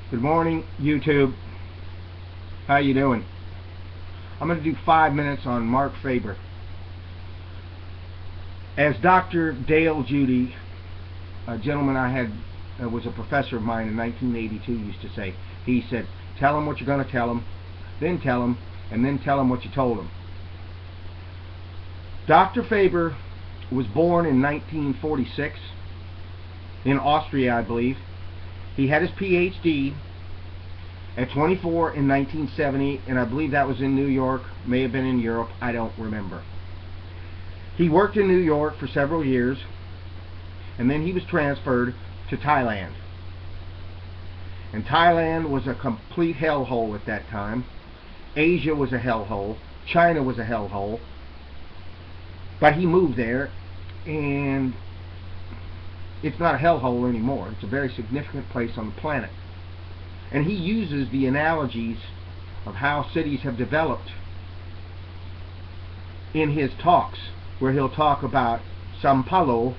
Good morning, YouTube. How you doing? I'm going to do 5 minutes on Marc Faber. As Dr. Dale Judy, a gentleman I had, was a professor of mine in 1982, used to say, he said, tell him what you're going to tell him, then tell him, and then tell him what you told him. Dr. Faber was born in 1946 in Austria, I believe. He had his PhD at 24 in 1970, and I believe that was in New York, may have been in Europe, I don't remember. He worked in New York for several years, and then he was transferred to Thailand. And Thailand was a complete hellhole at that time. Asia was a hellhole. China was a hellhole. But he moved there, and it's not a hellhole anymore. It's a very significant place on the planet. And he uses the analogies of how cities have developed in his talks, where he'll talk about Sao Paulo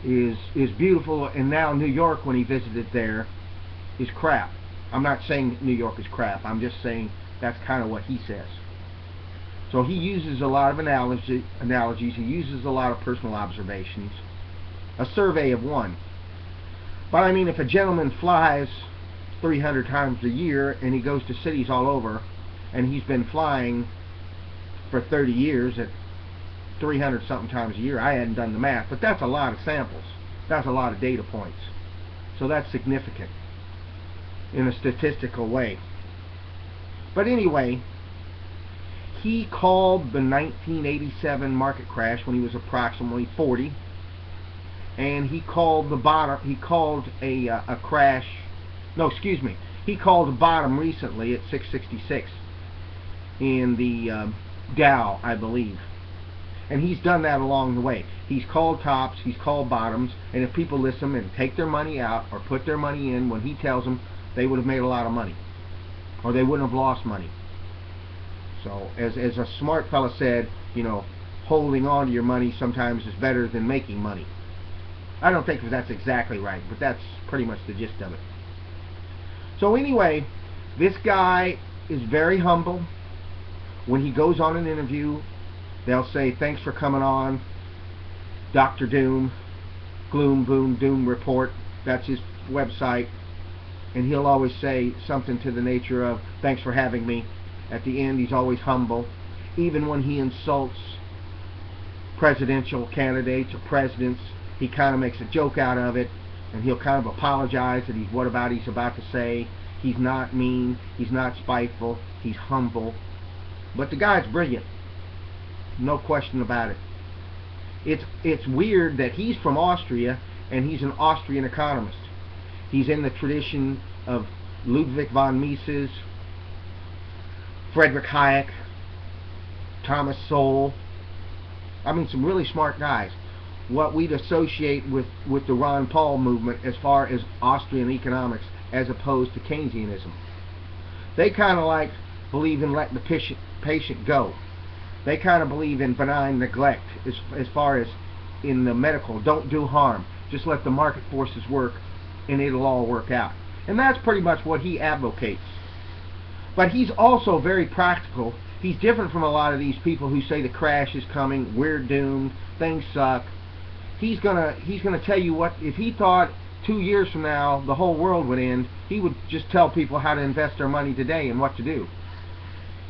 is beautiful, and now New York, when he visited there, is crap. I'm not saying New York is crap. I'm just saying that's kind of what he says. So he uses a lot of analogies. He uses a lot of personal observations. A survey of one. But I mean, if a gentleman flies 300 times a year and he goes to cities all over, and he's been flying for 30 years at 300 something times a year, I hadn't done the math, but that's a lot of samples. That's a lot of data points. So that's significant in a statistical way. But anyway, he called the 1987 market crash when he was approximately 40, and he called the bottom, he called a crash, no, excuse me, he called the bottom recently at 666 in the Dow, I believe. And he's done that along the way. He's called tops, he's called bottoms, and if people listen and take their money out or put their money in when he tells them, they would have made a lot of money, or they wouldn't have lost money. So as a smart fella said, you know, holding on to your money sometimes is better than making money. I don't think that's exactly right, but that's pretty much the gist of it. So anyway, this guy is very humble. When he goes on an interview, they'll say, thanks for coming on, Dr. Doom, Gloom, Boom, Doom Report. That's his website. And he'll always say something to the nature of, thanks for having me. At the end, he's always humble. Even when he insults presidential candidates or presidents, he kind of makes a joke out of it, and he'll kind of apologize that he's about to say. He's not mean, he's not spiteful, he's humble. But the guy's brilliant. No question about it. It's weird that he's from Austria, and he's an Austrian economist. He's in the tradition of Ludwig von Mises, Friedrich Hayek, Thomas Sowell. I mean, some really smart guys. What we'd associate with the Ron Paul movement as far as Austrian economics as opposed to Keynesianism. They kind of like believe in letting the patient go. They kind of believe in benign neglect as far as in the medical. Don't do harm. Just let the market forces work and it'll all work out. And that's pretty much what he advocates. But he's also very practical. He's different from a lot of these people who say the crash is coming, we're doomed, things suck. He's gonna tell you what, if he thought 2 years from now the whole world would end, he would just tell people how to invest their money today and what to do.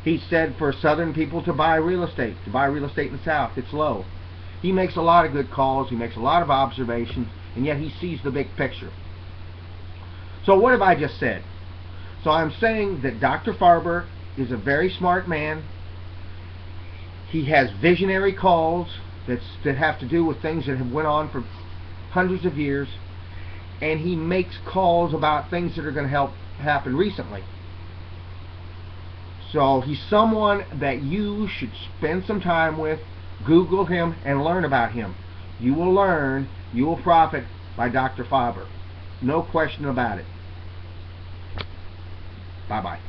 He said for Southern people to buy real estate in the South. It's low. He makes a lot of good calls, he makes a lot of observations, and yet he sees the big picture. So what have I just said? So I'm saying that Dr. Faber is a very smart man. He has visionary calls that have to do with things that have went on for hundreds of years, and he makes calls about things that are going to help happen recently. So he's someone that you should spend some time with. Google him and learn about him. You will learn, you will profit by Dr. Faber. No question about it. Bye-bye.